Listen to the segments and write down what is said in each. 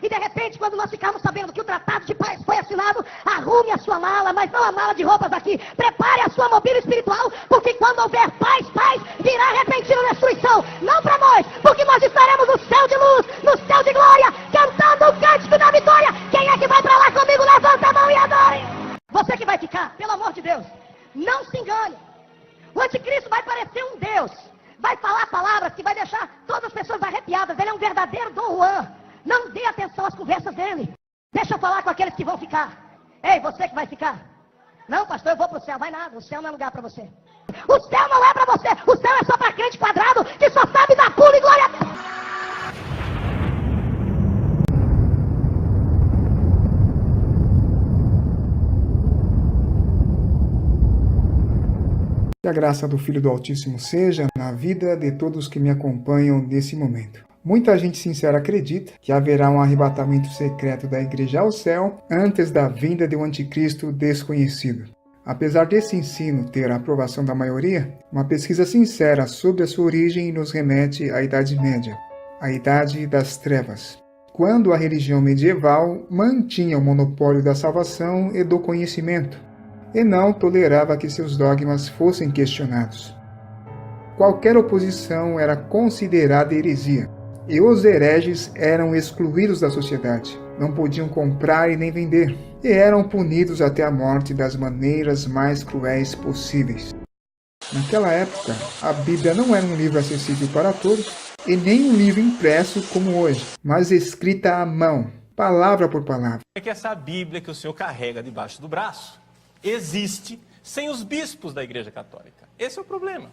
de repente, quando nós ficarmos sabendo que o tratado de paz foi assinado, arrume a sua mala, mas não a mala de roupas aqui. Prepare a sua mobília espiritual, porque quando houver paz, virá repentina destruição. Não para nós, porque nós estaremos no céu de luz, no céu de glória, cantando o cântico da vitória. Quem é que vai para lá comigo? Levanta a mão e adore. Você que vai ficar, pelo amor de Deus, não se engane. O anticristo vai parecer um Deus. Vai falar palavras que vai deixar todas as pessoas arrepiadas. Ele é um verdadeiro Dom Juan. Não dê atenção às conversas dele. Deixa eu falar com aqueles que vão ficar. Ei, você que vai ficar. Não, pastor, eu vou para o céu. Vai nada, o céu não é lugar para você. O céu não é para você. O céu é só para crente quadrado que só sabe dar pulo e glória a Deus. Que a graça do Filho do Altíssimo seja na vida de todos que me acompanham nesse momento. Muita gente sincera acredita que haverá um arrebatamento secreto da igreja ao céu antes da vinda de um anticristo desconhecido. Apesar desse ensino ter a aprovação da maioria, uma pesquisa sincera sobre a sua origem nos remete à Idade Média, a Idade das Trevas, quando a religião medieval mantinha o monopólio da salvação e do conhecimento, e não tolerava que seus dogmas fossem questionados. Qualquer oposição era considerada heresia, e os hereges eram excluídos da sociedade, não podiam comprar e nem vender, e eram punidos até a morte das maneiras mais cruéis possíveis. Naquela época, a Bíblia não era um livro acessível para todos, e nem um livro impresso como hoje, mas escrita à mão, palavra por palavra. É que essa Bíblia que o senhor carrega debaixo do braço existe sem os bispos da Igreja Católica. Esse é o problema.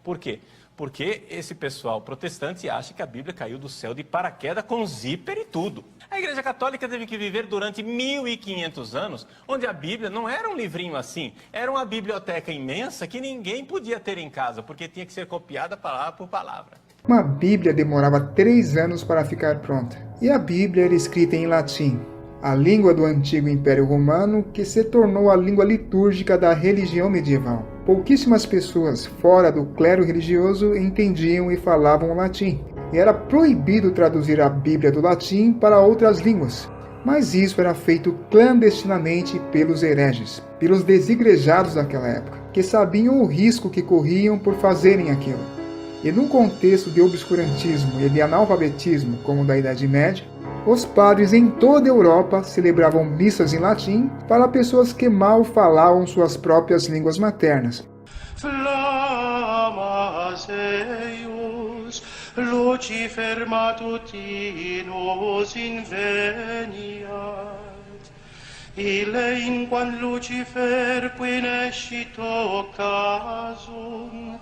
Por quê? Porque esse pessoal protestante acha que a Bíblia caiu do céu de paraquedas com zíper e tudo. A Igreja Católica teve que viver durante 1500 anos, onde a Bíblia não era um livrinho assim, era uma biblioteca imensa que ninguém podia ter em casa, porque tinha que ser copiada palavra por palavra. Uma Bíblia demorava 3 anos para ficar pronta, e a Bíblia era escrita em latim, a língua do antigo Império Romano, que se tornou a língua litúrgica da religião medieval. Pouquíssimas pessoas fora do clero religioso entendiam e falavam latim, e era proibido traduzir a Bíblia do latim para outras línguas. Mas isso era feito clandestinamente pelos hereges, pelos desigrejados daquela época, que sabiam o risco que corriam por fazerem aquilo. E num contexto de obscurantismo e de analfabetismo como o da Idade Média, os padres em toda a Europa celebravam missas em latim para pessoas que mal falavam suas próprias línguas maternas. Flammas eius, Lucifer matutinus inveniat, ille inquam Lucifer quinescit occasum,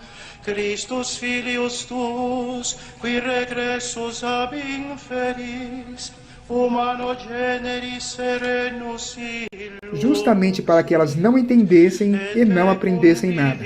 Christus filius tuus, qui regressus ab inferis, humano generis serenus illum. Justamente para que elas não entendessem e não aprendessem nada.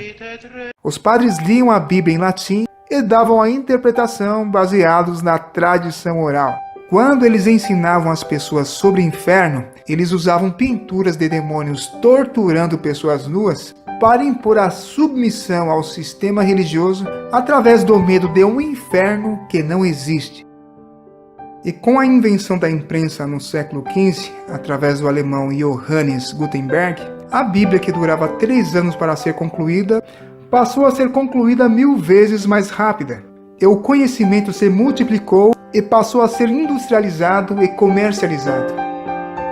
Os padres liam a Bíblia em latim e davam a interpretação baseados na tradição oral. Quando eles ensinavam as pessoas sobre o inferno, eles usavam pinturas de demônios torturando pessoas nuas para impor a submissão ao sistema religioso através do medo de um inferno que não existe. E com a invenção da imprensa no século XV, através do alemão Johannes Gutenberg, a Bíblia, que durava 3 anos para ser concluída, passou a ser concluída 1000 vezes mais rápida. E o conhecimento se multiplicou e passou a ser industrializado e comercializado.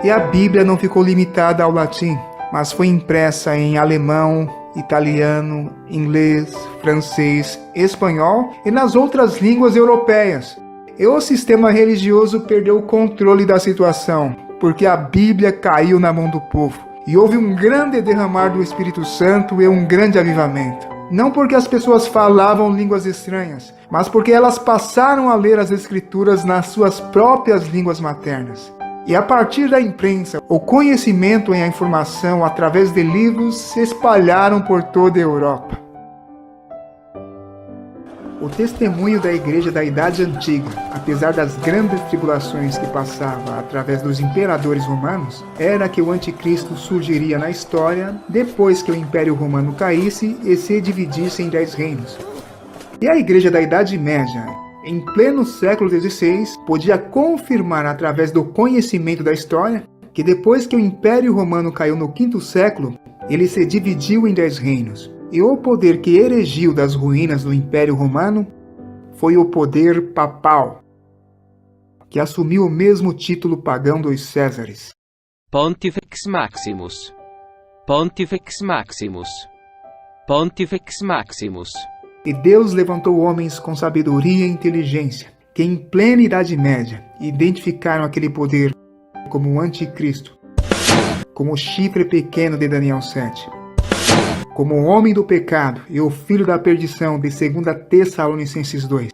E a Bíblia não ficou limitada ao latim, mas foi impressa em alemão, italiano, inglês, francês, espanhol e nas outras línguas europeias. E o sistema religioso perdeu o controle da situação, porque a Bíblia caiu na mão do povo. E houve um grande derramar do Espírito Santo e um grande avivamento. Não porque as pessoas falavam línguas estranhas, mas porque elas passaram a ler as Escrituras nas suas próprias línguas maternas. E a partir da imprensa, o conhecimento e a informação através de livros se espalharam por toda a Europa. O testemunho da Igreja da Idade Antiga, apesar das grandes tribulações que passava através dos imperadores romanos, era que o anticristo surgiria na história depois que o Império Romano caísse e se dividisse em 10 reinos. E a Igreja da Idade Média em pleno século XVI, podia confirmar através do conhecimento da história que depois que o Império Romano caiu no V século, ele se dividiu em 10 reinos. E o poder que erigiu das ruínas do Império Romano foi o poder papal, que assumiu o mesmo título pagão dos Césares. Pontifex Maximus. Pontifex Maximus. Pontifex Maximus. E Deus levantou homens com sabedoria e inteligência, que em plena Idade Média identificaram aquele poder como o Anticristo, como o chifre pequeno de Daniel 7, como o homem do pecado e o filho da perdição de 2 Tessalonicenses 2,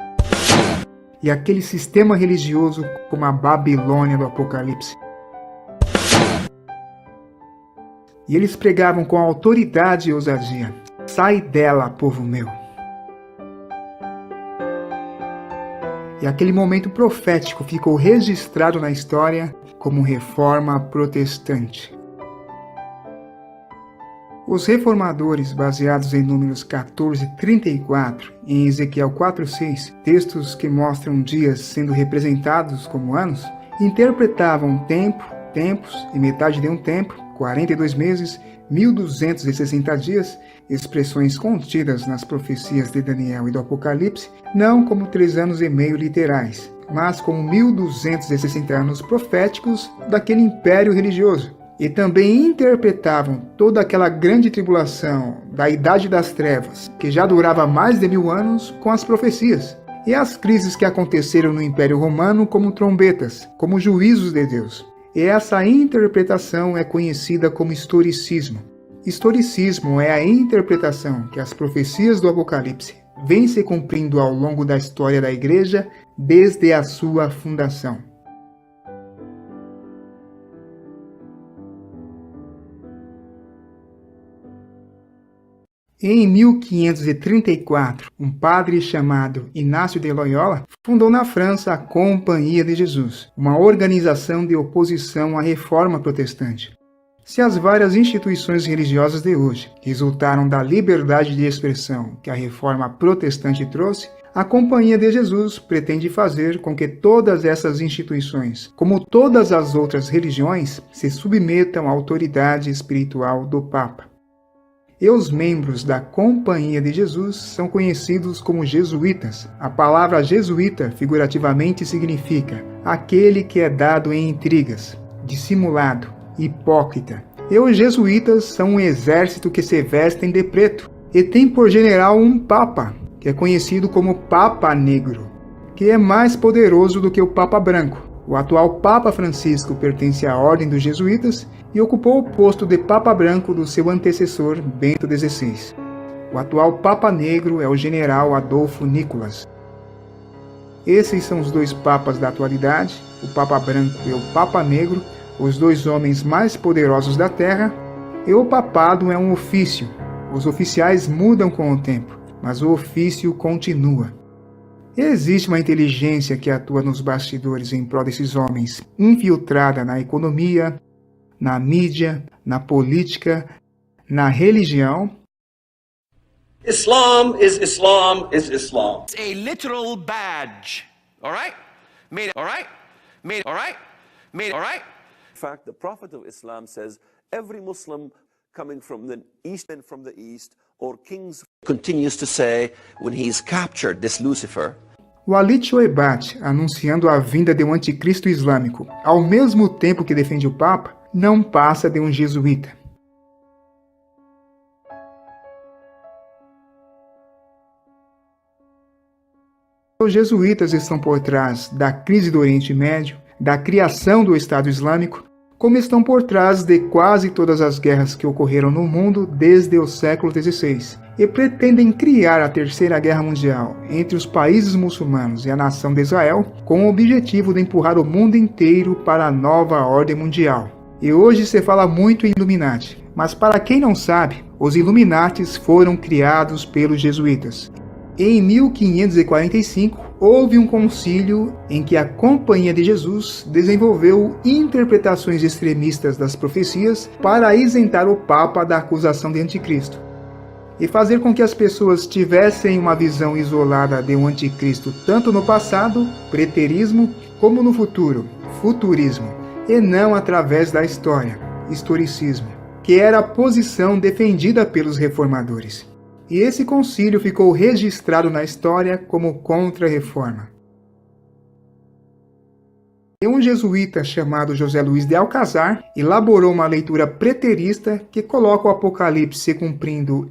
e aquele sistema religioso como a Babilônia do Apocalipse. E eles pregavam com autoridade e ousadia: sai dela, povo meu. E aquele momento profético ficou registrado na história como Reforma Protestante. Os reformadores, baseados em Números 14:34 e em Ezequiel 4:6, textos que mostram dias sendo representados como anos, interpretavam tempo, tempos e metade de um tempo, 42 meses, 1260 dias, expressões contidas nas profecias de Daniel e do Apocalipse, não como 3 anos e meio literais, mas como 1260 anos proféticos daquele império religioso. E também interpretavam toda aquela grande tribulação da Idade das Trevas, que já durava mais de 1000 anos, com as profecias, e as crises que aconteceram no Império Romano como trombetas, como juízos de Deus. E essa interpretação é conhecida como historicismo. Historicismo é a interpretação que as profecias do Apocalipse vêm se cumprindo ao longo da história da Igreja desde a sua fundação. Em 1534, um padre chamado Inácio de Loyola fundou na França a Companhia de Jesus, uma organização de oposição à Reforma Protestante. Se as várias instituições religiosas de hoje resultaram da liberdade de expressão que a Reforma Protestante trouxe, a Companhia de Jesus pretende fazer com que todas essas instituições, como todas as outras religiões, se submetam à autoridade espiritual do Papa. E os membros da Companhia de Jesus são conhecidos como jesuítas. A palavra jesuíta figurativamente significa aquele que é dado em intrigas, dissimulado, hipócrita. E os jesuítas são um exército que se vestem de preto e tem por general um papa, que é conhecido como Papa Negro, que é mais poderoso do que o Papa Branco. O atual Papa Francisco pertence à Ordem dos Jesuítas e ocupou o posto de Papa Branco do seu antecessor, Bento XVI. O atual Papa Negro é o general Adolfo Nicolas. Esses são os 2 papas da atualidade, o Papa Branco e o Papa Negro, os 2 homens mais poderosos da Terra, e o papado é um ofício. Os oficiais mudam com o tempo, mas o ofício continua. Existe uma inteligência que atua nos bastidores em prol desses homens, infiltrada na economia, na mídia, na política, na religião. Islam is Islam is Islam. It's a literal badge. All right? Made it. All right? Made it. All right? Made it. All right? In fact, the Prophet of Islam says every Muslim coming from the east and from the east, or kings, Continues to say when he's captured this Lucifer, Walid Shoebat, anunciando a vinda de um anticristo islâmico, ao mesmo tempo que defende o Papa, não passa de um jesuíta. Os jesuítas estão por trás da crise do Oriente Médio, da criação do Estado Islâmico, como estão por trás de quase todas as guerras que ocorreram no mundo desde o século XVI, e pretendem criar a Terceira Guerra Mundial entre os países muçulmanos e a nação de Israel, com o objetivo de empurrar o mundo inteiro para a nova ordem mundial. E hoje se fala muito em Illuminati, mas para quem não sabe, os Illuminatis foram criados pelos jesuítas. Em 1545, houve um concílio em que a Companhia de Jesus desenvolveu interpretações extremistas das profecias para isentar o Papa da acusação de anticristo. e fazer com que as pessoas tivessem uma visão isolada de um anticristo tanto no passado, preterismo, como no futuro, futurismo, e não através da história, historicismo, que era a posição defendida pelos reformadores. E esse concílio ficou registrado na história como contra-reforma. Um jesuíta chamado José Luís de Alcazar elaborou uma leitura preterista que coloca o Apocalipse se cumprindo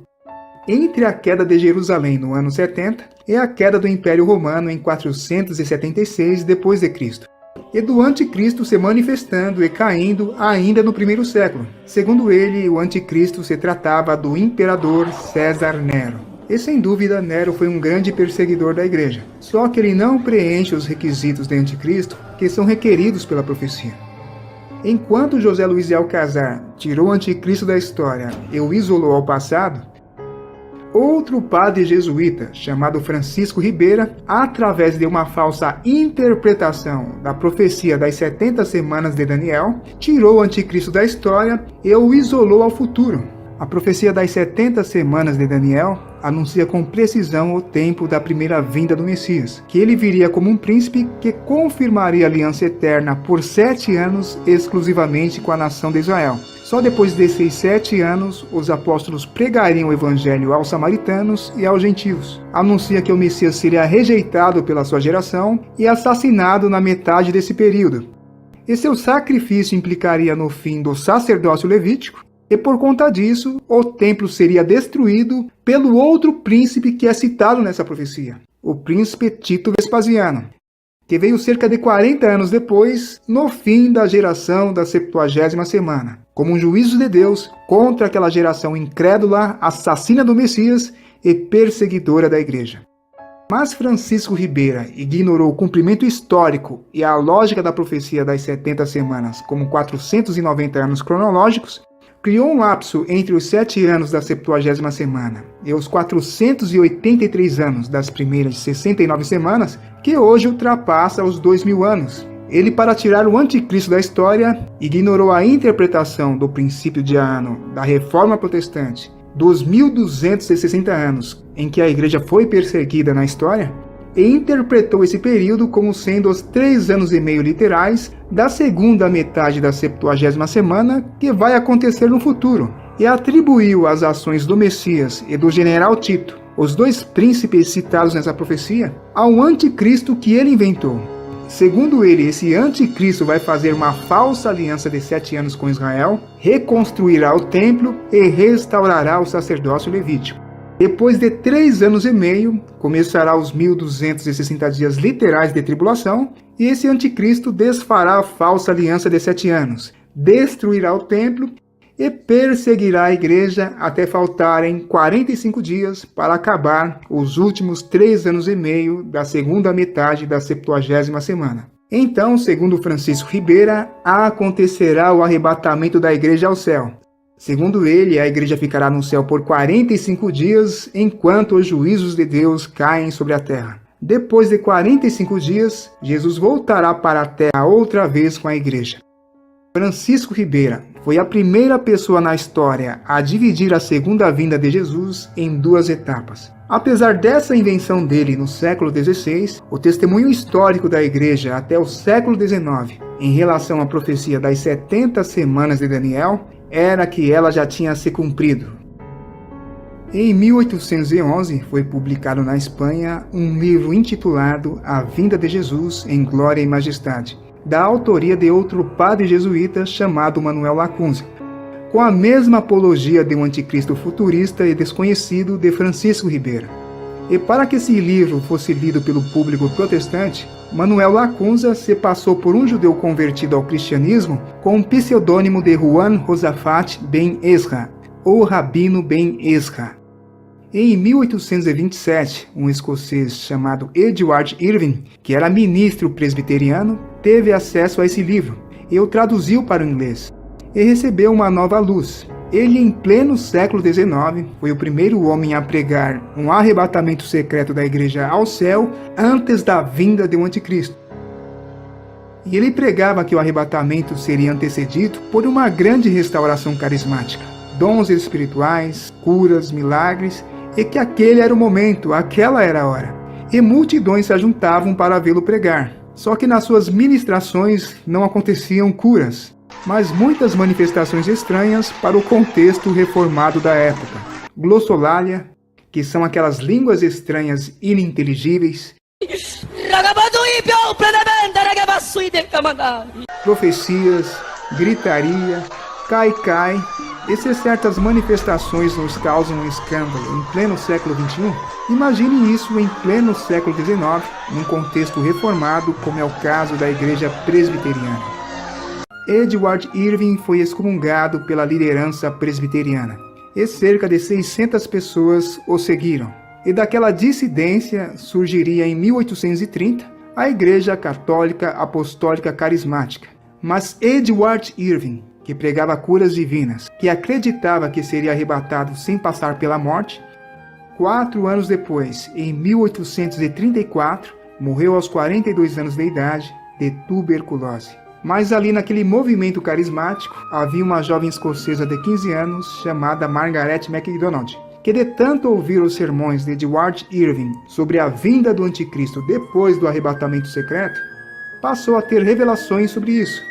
entre a queda de Jerusalém no ano 70 e a queda do Império Romano em 476 d.C., e do anticristo se manifestando e caindo ainda no primeiro século. Segundo ele, o anticristo se tratava do imperador César Nero. E sem dúvida, Nero foi um grande perseguidor da igreja. Só que ele não preenche os requisitos de anticristo que são requeridos pela profecia. Enquanto José Luís de Alcazar tirou o anticristo da história e o isolou ao passado, outro padre jesuíta, chamado Francisco Ribeira, através de uma falsa interpretação da profecia das 70 semanas de Daniel, tirou o anticristo da história e o isolou ao futuro. A profecia das 70 semanas de Daniel anuncia com precisão o tempo da primeira vinda do Messias, que ele viria como um príncipe que confirmaria a aliança eterna por 7 anos exclusivamente com a nação de Israel. Só depois desses 7 anos, os apóstolos pregariam o evangelho aos samaritanos e aos gentios. Anuncia que o Messias seria rejeitado pela sua geração e assassinado na metade desse período. E seu sacrifício implicaria no fim do sacerdócio levítico, e por conta disso, o templo seria destruído pelo outro príncipe que é citado nessa profecia, o príncipe Tito Vespasiano, que veio cerca de 40 anos depois, no fim da geração da 70ª semana, como um juízo de Deus contra aquela geração incrédula, assassina do Messias e perseguidora da igreja. Mas Francisco Ribeira ignorou o cumprimento histórico e a lógica da profecia das 70 semanas como 490 anos cronológicos, criou um lapso entre os 7 anos da 70ª semana e os 483 anos das primeiras 69 semanas, que hoje ultrapassa os 2000 anos. Ele, para tirar o anticristo da história, ignorou a interpretação do princípio de ano da Reforma Protestante, dos 1260 anos em que a igreja foi perseguida na história, e interpretou esse período como sendo os 3 anos e meio literais da segunda metade da 70ª semana que vai acontecer no futuro, e atribuiu as ações do Messias e do general Tito, os 2 príncipes citados nessa profecia, ao anticristo que ele inventou. Segundo ele, esse anticristo vai fazer uma falsa aliança de 7 anos com Israel, reconstruirá o templo e restaurará o sacerdócio levítico. Depois de 3 anos e meio, começará os 1260 dias literais de tribulação, e esse anticristo desfará a falsa aliança de 7 anos, destruirá o templo e perseguirá a igreja até faltarem 45 dias para acabar os últimos 3 anos e meio da segunda metade da 70ª semana. Então, segundo Francisco Ribeira, acontecerá o arrebatamento da igreja ao céu. Segundo ele, a igreja ficará no céu por 45 dias, enquanto os juízos de Deus caem sobre a terra. Depois de 45 dias, Jesus voltará para a terra outra vez com a igreja. Francisco Ribeira foi a primeira pessoa na história a dividir a segunda vinda de Jesus em 2 etapas. Apesar dessa invenção dele no século XVI, o testemunho histórico da igreja até o século XIX, em relação à profecia das 70 semanas de Daniel, era que ela já tinha se cumprido. Em 1811, foi publicado na Espanha um livro intitulado A Vinda de Jesus em Glória e Majestade, da autoria de outro padre jesuíta chamado Manuel Lacunza, com a mesma apologia de um anticristo futurista e desconhecido de Francisco Ribeira. E para que esse livro fosse lido pelo público protestante, Manuel Lacunza se passou por um judeu convertido ao cristianismo com o pseudônimo de Juan Josafat ben Ezra, ou Rabino ben Ezra. Em 1827, um escocês chamado Edward Irving, que era ministro presbiteriano, teve acesso a esse livro e o traduziu para o inglês, e recebeu uma nova luz. Ele, em pleno século XIX, foi o primeiro homem a pregar um arrebatamento secreto da igreja ao céu antes da vinda do anticristo. E ele pregava que o arrebatamento seria antecedido por uma grande restauração carismática, dons espirituais, curas, milagres, e que aquele era o momento, aquela era a hora. E multidões se ajuntavam para vê-lo pregar. Só que nas suas ministrações não aconteciam curas, mas muitas manifestações estranhas para o contexto reformado da época. Glossolalia, que são aquelas línguas estranhas ininteligíveis, profecias, gritaria, cai-cai. E se certas manifestações nos causam um escândalo em pleno século XXI, imagine isso em pleno século XIX, num contexto reformado como é o caso da Igreja Presbiteriana. Edward Irving foi excomungado pela liderança presbiteriana, e cerca de 600 pessoas o seguiram. E daquela dissidência surgiria em 1830 a Igreja Católica Apostólica Carismática. Mas Edward Irving, que pregava curas divinas, que acreditava que seria arrebatado sem passar pela morte, 4 anos depois, em 1834, morreu aos 42 anos de idade de tuberculose. Mas ali naquele movimento carismático, havia uma jovem escocesa de 15 anos chamada Margaret MacDonald, que de tanto ouvir os sermões de Edward Irving sobre a vinda do anticristo depois do arrebatamento secreto, passou a ter revelações sobre isso.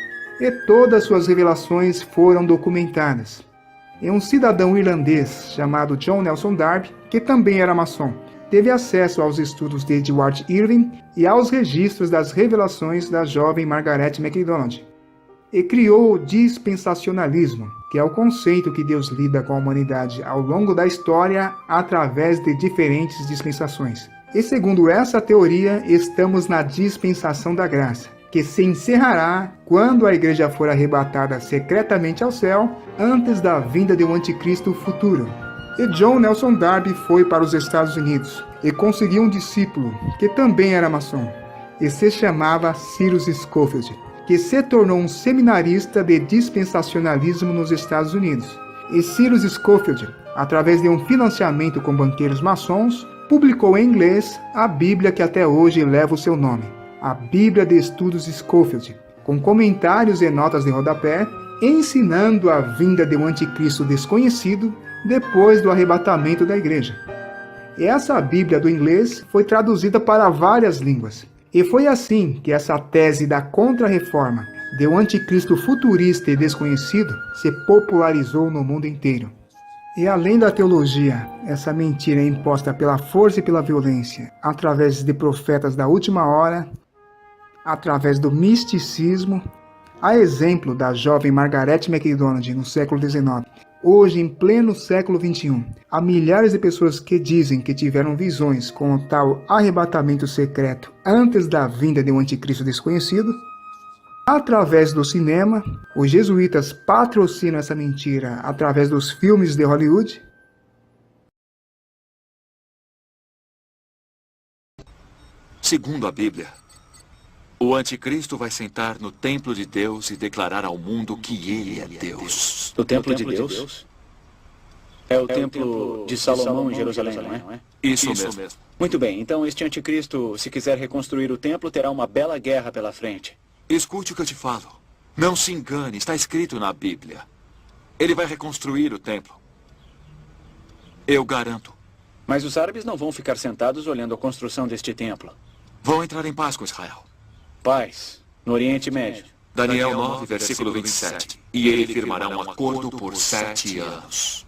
E todas suas revelações foram documentadas. E um cidadão irlandês chamado John Nelson Darby, que também era maçom, teve acesso aos estudos de Edward Irving e aos registros das revelações da jovem Margaret MacDonald, e criou o dispensacionalismo, que é o conceito que Deus lida com a humanidade ao longo da história através de diferentes dispensações. E segundo essa teoria, estamos na dispensação da graça, que se encerrará quando a igreja for arrebatada secretamente ao céu, antes da vinda de um anticristo futuro. E John Nelson Darby foi para os Estados Unidos e conseguiu um discípulo, que também era maçom, e se chamava Cyrus Scofield, que se tornou um seminarista de dispensacionalismo nos Estados Unidos. E Cyrus Scofield, através de um financiamento com banqueiros maçons, publicou em inglês a Bíblia que até hoje leva o seu nome, a Bíblia de Estudos Scofield, com comentários e notas de rodapé, ensinando a vinda de um anticristo desconhecido depois do arrebatamento da igreja. E essa Bíblia do inglês foi traduzida para várias línguas. E foi assim que essa tese da contra-reforma de um anticristo futurista e desconhecido se popularizou no mundo inteiro. E além da teologia, essa mentira é imposta pela força e pela violência, através de profetas da última hora, através do misticismo, a exemplo da jovem Margaret MacDonald no século XIX. Hoje, em pleno século XXI, há milhares de pessoas que dizem que tiveram visões com o tal arrebatamento secreto antes da vinda de um anticristo desconhecido. Através do cinema, os jesuítas patrocinam essa mentira através dos filmes de Hollywood. Segundo a Bíblia, o anticristo vai sentar no templo de Deus e declarar ao mundo que ele é Deus. O templo de Deus? É o templo de Salomão em Jerusalém, não é? Isso mesmo. Muito bem, então este anticristo, se quiser reconstruir o templo, terá uma bela guerra pela frente. Escute o que eu te falo. Não se engane, está escrito na Bíblia. Ele vai reconstruir o templo. Eu garanto. Mas os árabes não vão ficar sentados olhando a construção deste templo. Vão entrar em paz com Israel. Paz, no Oriente Médio. Daniel 9, versículo 27. E ele firmará um acordo por 7 anos.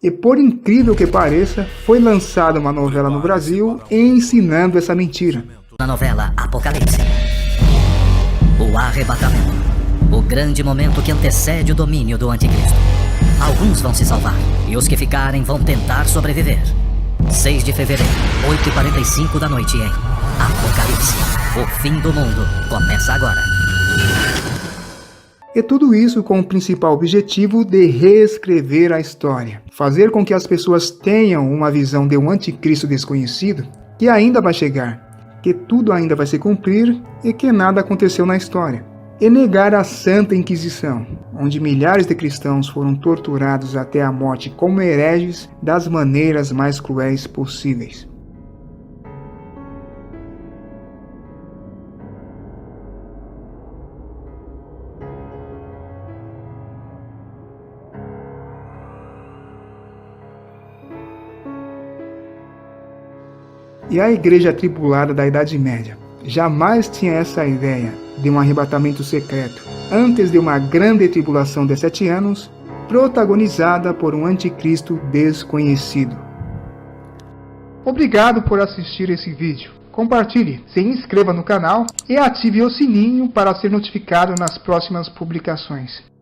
E por incrível que pareça, foi lançada uma novela no Brasil ensinando essa mentira. Na novela Apocalipse, o arrebatamento, o grande momento que antecede o domínio do anticristo. Alguns vão se salvar e os que ficarem vão tentar sobreviver. 6 de fevereiro, 8h45 da noite em Apocalipse. O fim do mundo começa agora. E tudo isso com o principal objetivo de reescrever a história. Fazer com que as pessoas tenham uma visão de um anticristo desconhecido que ainda vai chegar, que tudo ainda vai se cumprir e que nada aconteceu na história. E negar a Santa Inquisição, onde milhares de cristãos foram torturados até a morte como hereges das maneiras mais cruéis possíveis. E a igreja atribulada da Idade Média jamais tinha essa ideia de um arrebatamento secreto, antes de uma grande tribulação de 7 anos, protagonizada por um anticristo desconhecido. Obrigado por assistir esse vídeo. Compartilhe, se inscreva no canal e ative o sininho para ser notificado nas próximas publicações.